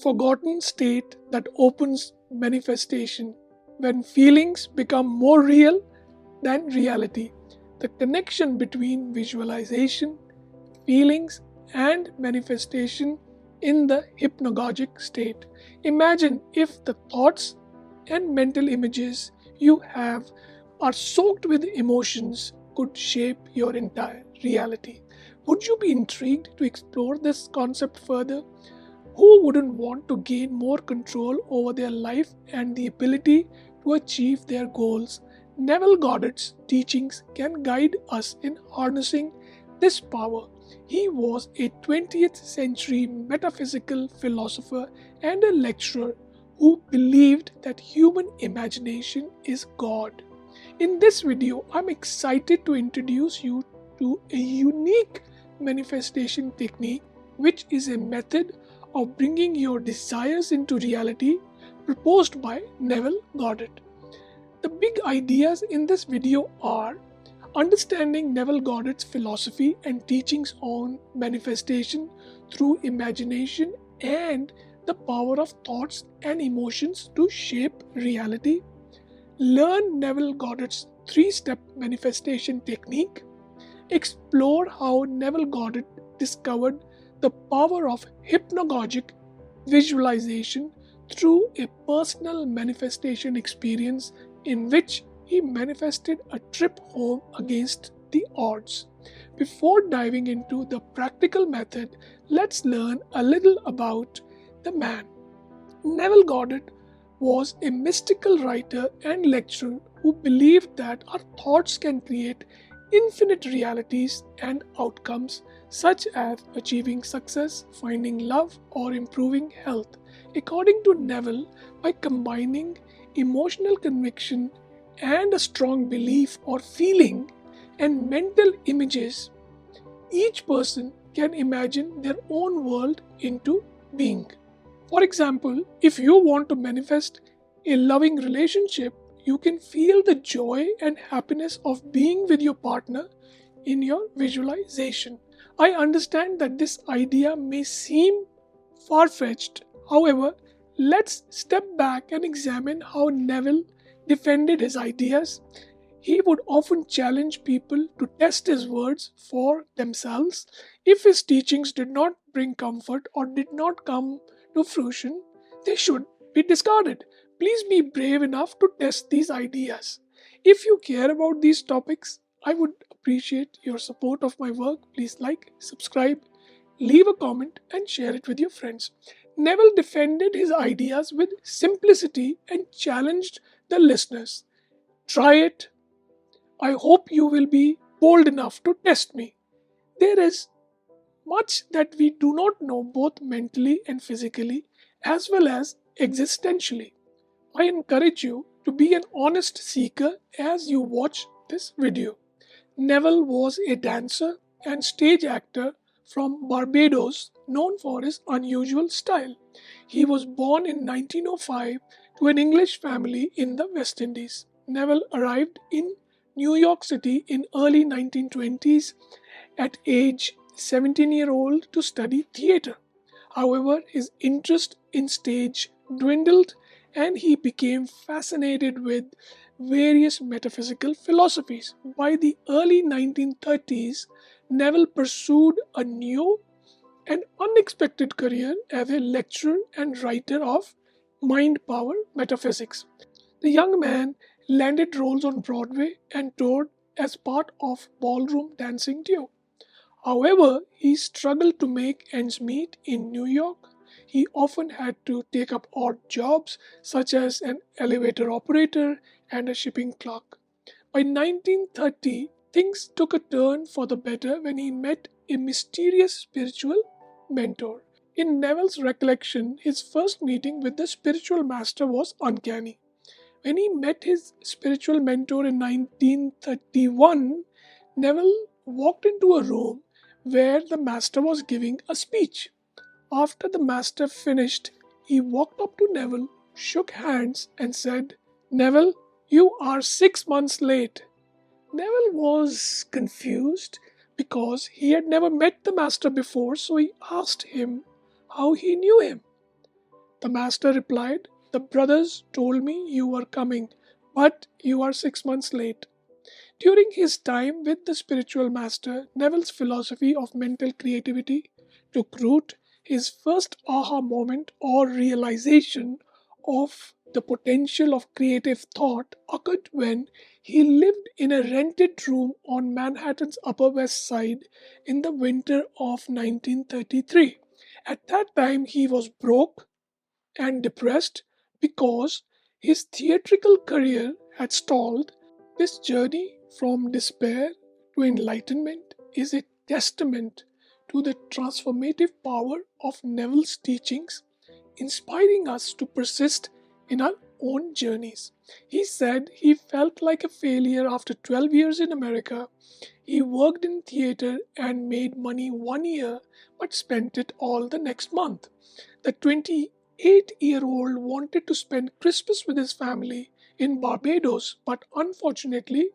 forgotten state that opens manifestation when feelings become more real than reality. The connection between visualization, feelings, and manifestation in the hypnagogic state. Imagine if the thoughts and mental images you have are soaked with emotions could shape your entire reality. Would you be intrigued to explore this concept further? Who wouldn't want to gain more control over their life and the ability to achieve their goals? Neville Goddard's teachings can guide us in harnessing this power. He was a 20th century metaphysical philosopher and a lecturer who believed that human imagination is God. In this video, I'm excited to introduce you to a unique manifestation technique, which is a method of bringing your desires into reality proposed by Neville Goddard. The big ideas in this video are understanding Neville Goddard's philosophy and teachings on manifestation through imagination and the power of thoughts and emotions to shape reality. Learn Neville Goddard's 3-step manifestation technique. Explore how Neville Goddard discovered the power of hypnagogic visualization through a personal manifestation experience in which he manifested a trip home against the odds. Before diving into the practical method, let's learn a little about the man. Neville Goddard was a mystical writer and lecturer who believed that our thoughts can create infinite realities and outcomes, such as achieving success, finding love, or improving health. According to Neville, by combining emotional conviction and a strong belief or feeling and mental images, each person can imagine their own world into being. For example, if you want to manifest a loving relationship, you can feel the joy and happiness of being with your partner in your visualization. I understand that this idea may seem far-fetched. However, let's step back and examine how Neville defended his ideas. He would often challenge people to test his words for themselves. If his teachings did not bring comfort or did not come to fruition, they should be discarded. Please be brave enough to test these ideas. If you care about these topics, I would appreciate your support of my work. Please like, subscribe, leave a comment, and share it with your friends. Neville defended his ideas with simplicity and challenged the listeners. Try it. I hope you will be bold enough to test me. There is much that we do not know both mentally and physically, as well as existentially. I encourage you to be an honest seeker as you watch this video. Neville was a dancer and stage actor from Barbados, known for his unusual style. He was born in 1905 to an English family in the West Indies. Neville arrived in New York City in early 1920s at age 17-year-old to study theatre. However, his interest in stage dwindled and he became fascinated with various metaphysical philosophies. By the early 1930s, Neville pursued a new and unexpected career as a lecturer and writer of mind power metaphysics. The young man landed roles on Broadway and toured as part of ballroom dancing duo. However, he struggled to make ends meet in New York. He often had to take up odd jobs such as an elevator operator and a shipping clerk. By 1930, things took a turn for the better when he met a mysterious spiritual mentor. In Neville's recollection, his first meeting with the spiritual master was uncanny. When he met his spiritual mentor in 1931, Neville walked into a room where the master was giving a speech. After the master finished, he walked up to Neville, shook hands, and said, "Neville, you are 6 months late." Neville was confused because he had never met the master before, so he asked him how he knew him. The master replied, "The brothers told me you were coming, but you are 6 months late." During his time with the spiritual master, Neville's philosophy of mental creativity took root. His first aha moment or realization of the potential of creative thought occurred when he lived in a rented room on Manhattan's Upper West Side in the winter of 1933. At that time, he was broke and depressed because his theatrical career had stalled. This journey from despair to enlightenment is a testament to the transformative power of Neville's teachings, inspiring us to persist in our own journeys. He said he felt like a failure after 12 years in America. He worked in theater and made money 1 year but spent it all the next month. The 28-year-old wanted to spend Christmas with his family in Barbados, but unfortunately,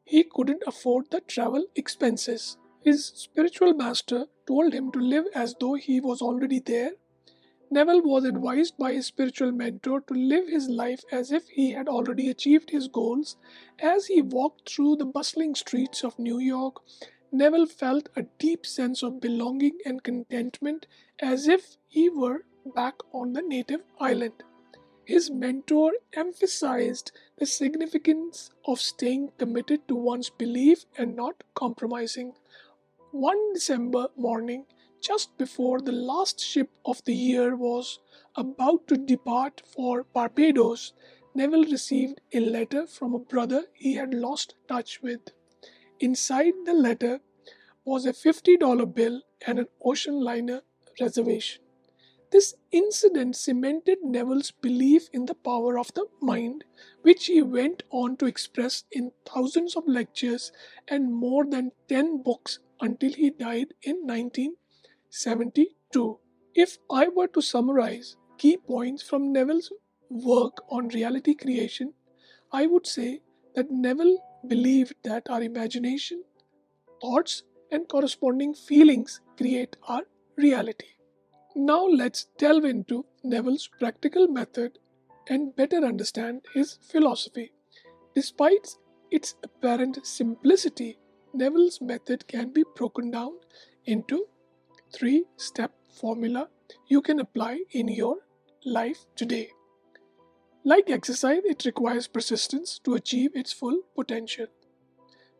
he couldn't afford the travel expenses. His spiritual master told him to live as though he was already there. Neville was advised by his spiritual mentor to live his life as if he had already achieved his goals. As he walked through the bustling streets of New York, Neville felt a deep sense of belonging and contentment as if he were back on the native island. His mentor emphasized the significance of staying committed to one's belief and not compromising. One December morning, just before the last ship of the year was about to depart for Barbados, Neville received a letter from a brother he had lost touch with. Inside the letter was a $50 bill and an ocean liner reservation. This incident cemented Neville's belief in the power of the mind, which he went on to express in thousands of lectures and more than 10 books until he died in 1972. If I were to summarize key points from Neville's work on reality creation, I would say that Neville believed that our imagination, thoughts, and corresponding feelings create our reality. Now let's delve into Neville's practical method and better understand his philosophy. Despite its apparent simplicity, Neville's method can be broken down into 3-step formula you can apply in your life today. Like exercise, it requires persistence to achieve its full potential.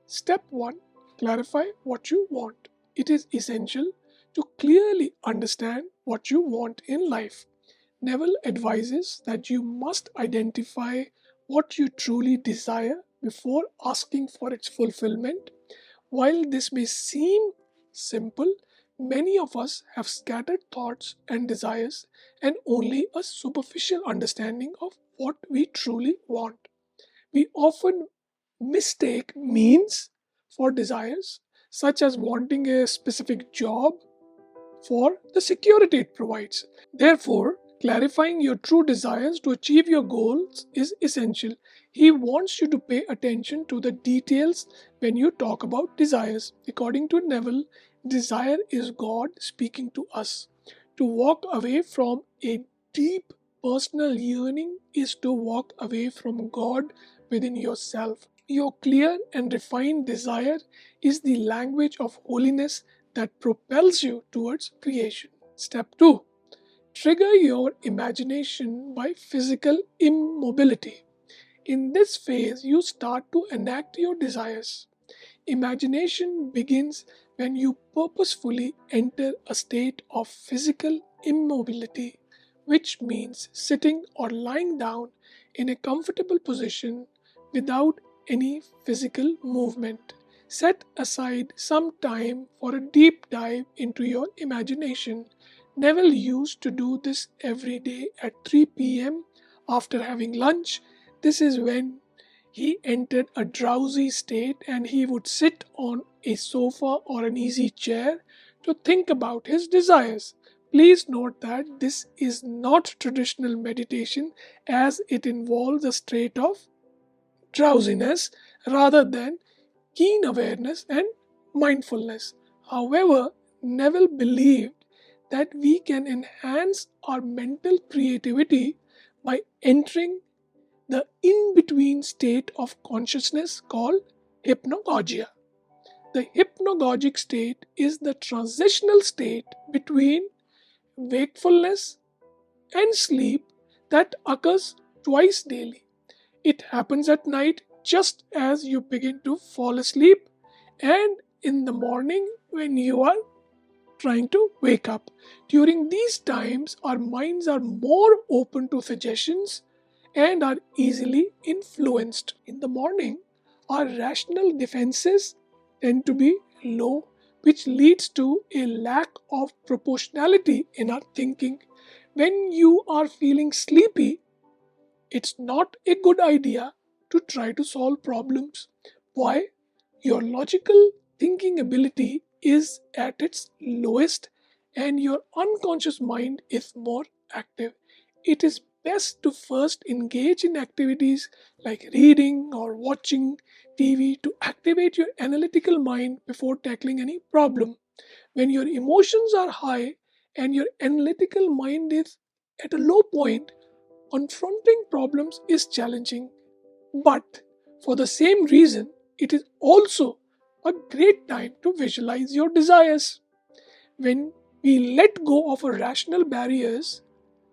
Step 1. Clarify what you want. It is essential to clearly understand what you want in life. Neville advises that you must identify what you truly desire before asking for its fulfillment. While this may seem simple, many of us have scattered thoughts and desires and only a superficial understanding of what we truly want. We often mistake means for desires, such as wanting a specific job, for the security it provides. Therefore, clarifying your true desires to achieve your goals is essential. He wants you to pay attention to the details when you talk about desires. According to Neville, desire is God speaking to us. To walk away from a deep personal yearning is to walk away from God within yourself. Your clear and refined desire is the language of holiness that propels you towards creation. Step 2. Trigger your imagination by physical immobility. In this phase, you start to enact your desires. Imagination begins when you purposefully enter a state of physical immobility, which means sitting or lying down in a comfortable position without any physical movement. Set aside some time for a deep dive into your imagination. Neville used to do this every day at 3 p.m. after having lunch. This is when he entered a drowsy state and he would sit on a sofa or an easy chair to think about his desires. Please note that this is not traditional meditation as it involves a state of drowsiness rather than keen awareness and mindfulness. However, Neville believed that we can enhance our mental creativity by entering the in-between state of consciousness called hypnagogia. The hypnagogic state is the transitional state between wakefulness and sleep that occurs twice daily. It happens at night just as you begin to fall asleep, and in the morning when you are trying to wake up. During these times, our minds are more open to suggestions and are easily influenced. In the morning, our rational defenses tend to be low, which leads to a lack of proportionality in our thinking. When you are feeling sleepy, it's not a good idea to try to solve problems. Why? Your logical thinking ability is at its lowest and your unconscious mind is more active. It is best to first engage in activities like reading or watching TV to activate your analytical mind before tackling any problem. When your emotions are high and your analytical mind is at a low point, confronting problems is challenging, but for the same reason, it is also a great time to visualize your desires. When we let go of our rational barriers,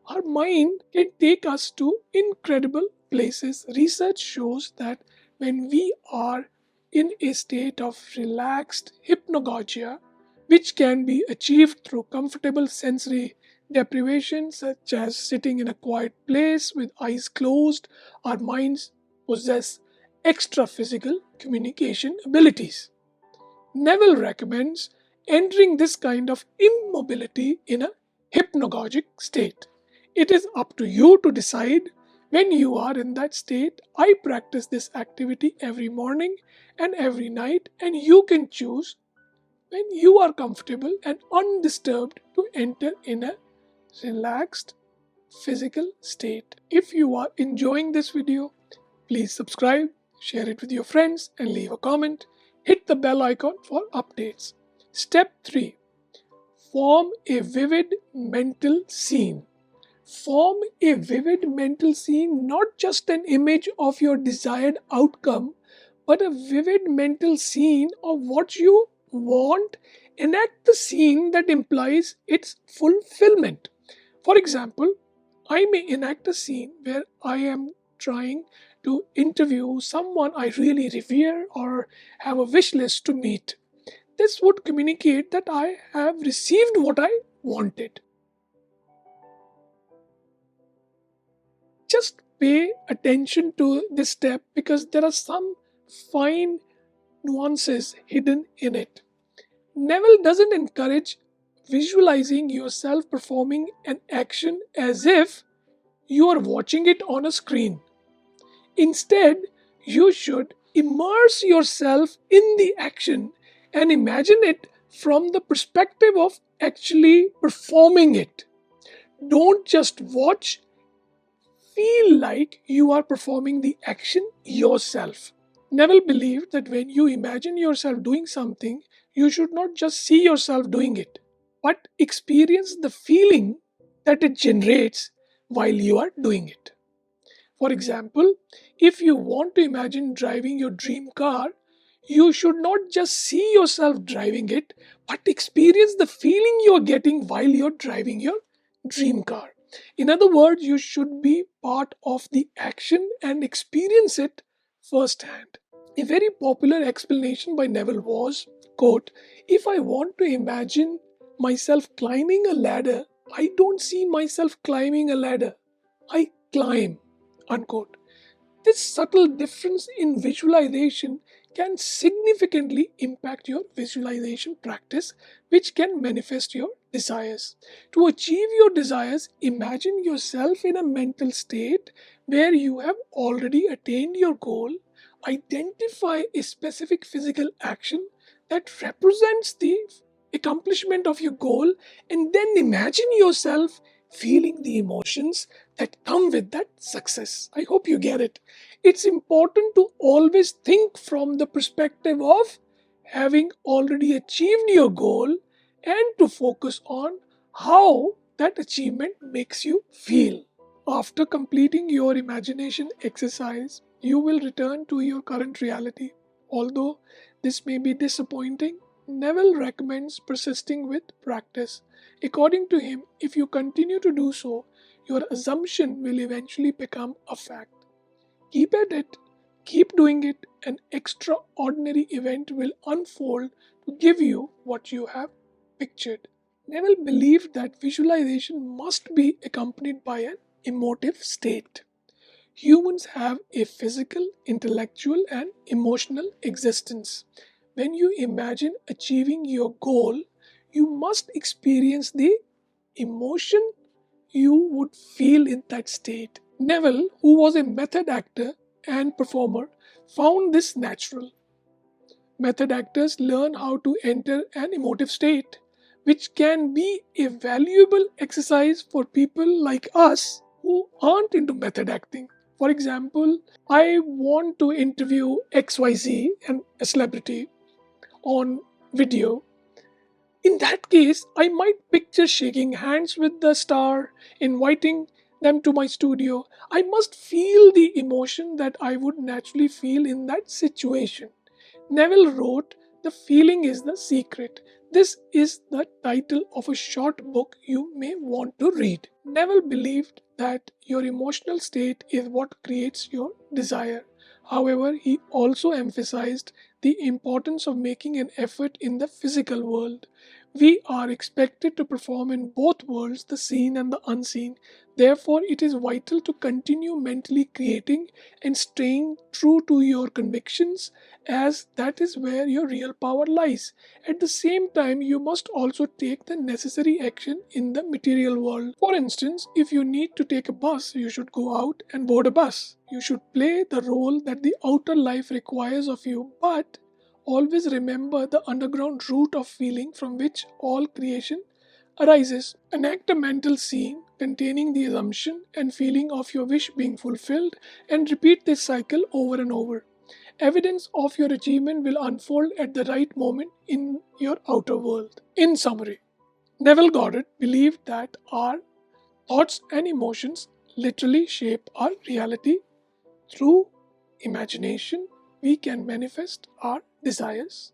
our mind can take us to incredible places. Research shows that when we are in a state of relaxed hypnagogia, which can be achieved through comfortable sensory deprivation, such as sitting in a quiet place with eyes closed, our minds possess extra physical communication abilities. Neville recommends entering this kind of immobility in a hypnagogic state. It is up to you to decide when you are in that state. I practice this activity every morning and every night, and you can choose when you are comfortable and undisturbed to enter in a relaxed physical state. If you are enjoying this video, please subscribe, share it with your friends, and leave a comment. Hit the bell icon for updates. Step 3. Form a vivid mental scene. Form a vivid mental scene, not just an image of your desired outcome, but a vivid mental scene of what you want. Enact the scene that implies its fulfillment. For example, I may enact a scene where I am trying to interview someone I really revere or have a wish list to meet. This would communicate that I have received what I wanted. Just pay attention to this step because there are some fine nuances hidden in it. Neville doesn't encourage visualizing yourself performing an action as if you are watching it on a screen. Instead, you should immerse yourself in the action and imagine it from the perspective of actually performing it. Don't just watch, feel like you are performing the action yourself. Neville believed that when you imagine yourself doing something, you should not just see yourself doing it, but experience the feeling that it generates while you are doing it. For example, if you want to imagine driving your dream car, you should not just see yourself driving it, but experience the feeling you're getting while you're driving your dream car. In other words, you should be part of the action and experience it firsthand. A very popular explanation by Neville was, quote, "If I want to imagine myself climbing a ladder, I don't see myself climbing a ladder. I climb," unquote. This subtle difference in visualization can significantly impact your visualization practice, which can manifest your desires. To achieve your desires, imagine yourself in a mental state where you have already attained your goal. Identify a specific physical action that represents the accomplishment of your goal, and then imagine yourself feeling the emotions that come with that success. I hope you get it. It's important to always think from the perspective of having already achieved your goal and to focus on how that achievement makes you feel. After completing your imagination exercise, you will return to your current reality. Although this may be disappointing, Neville recommends persisting with practice. According to him, if you continue to do so, your assumption will eventually become a fact. Keep at it, keep doing it, an extraordinary event will unfold to give you what you have pictured. Neville believed that visualization must be accompanied by an emotive state. Humans have a physical, intellectual, and emotional existence. When you imagine achieving your goal, you must experience the emotion you would feel in that state. Neville, who was a method actor and performer, found this natural. Method actors learn how to enter an emotive state, which can be a valuable exercise for people like us who aren't into method acting. For example, I want to interview XYZ and a celebrity on video. In that case, I might picture shaking hands with the star, inviting them to my studio. I must feel the emotion that I would naturally feel in that situation. Neville wrote, "The feeling is the secret." This is the title of a short book you may want to read. Neville believed that your emotional state is what creates your desire. However, he also emphasized the importance of making an effort in the physical world. We are expected to perform in both worlds, the seen and the unseen. Therefore, it is vital to continue mentally creating and staying true to your convictions, as that is where your real power lies. At the same time, you must also take the necessary action in the material world. For instance, if you need to take a bus, you should go out and board a bus. You should play the role that the outer life requires of you, but always remember the underground root of feeling from which all creation arises. Enact a mental scene containing the assumption and feeling of your wish being fulfilled and repeat this cycle over and over. Evidence of your achievement will unfold at the right moment in your outer world. In summary, Neville Goddard believed that our thoughts and emotions literally shape our reality. Through imagination, we can manifest our desires.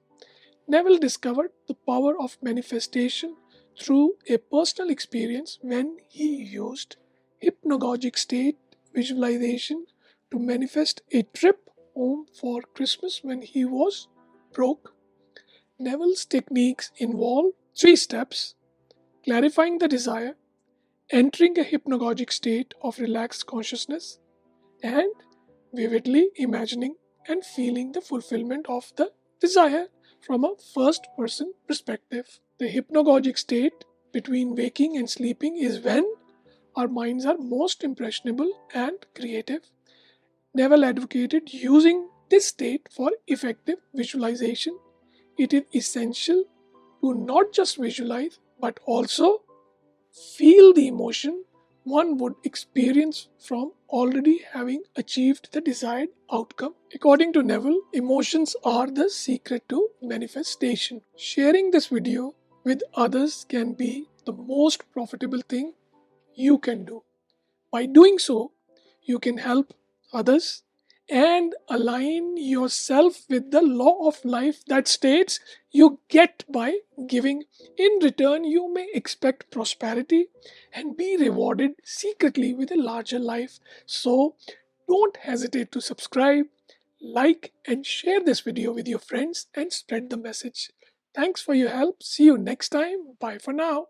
Neville discovered the power of manifestation through a personal experience when he used hypnagogic state visualization to manifest a trip home for Christmas when he was broke. Neville's techniques involve three steps: clarifying the desire, entering a hypnagogic state of relaxed consciousness, and vividly imagining and feeling the fulfillment of the desire from a first person perspective. The hypnagogic state between waking and sleeping is when our minds are most impressionable and creative. Neville advocated using this state for effective visualization. It is essential to not just visualize but also feel the emotion one would experience from already having achieved the desired outcome. According to Neville, emotions are the secret to manifestation. Sharing this video with others can be the most profitable thing you can do. By doing so, you can help others and align yourself with the law of life that states you get by giving. In return, you may expect prosperity and be rewarded secretly with a larger life. So, don't hesitate to subscribe, like, and share this video with your friends and spread the message. Thanks for your help. See you next time. Bye for now.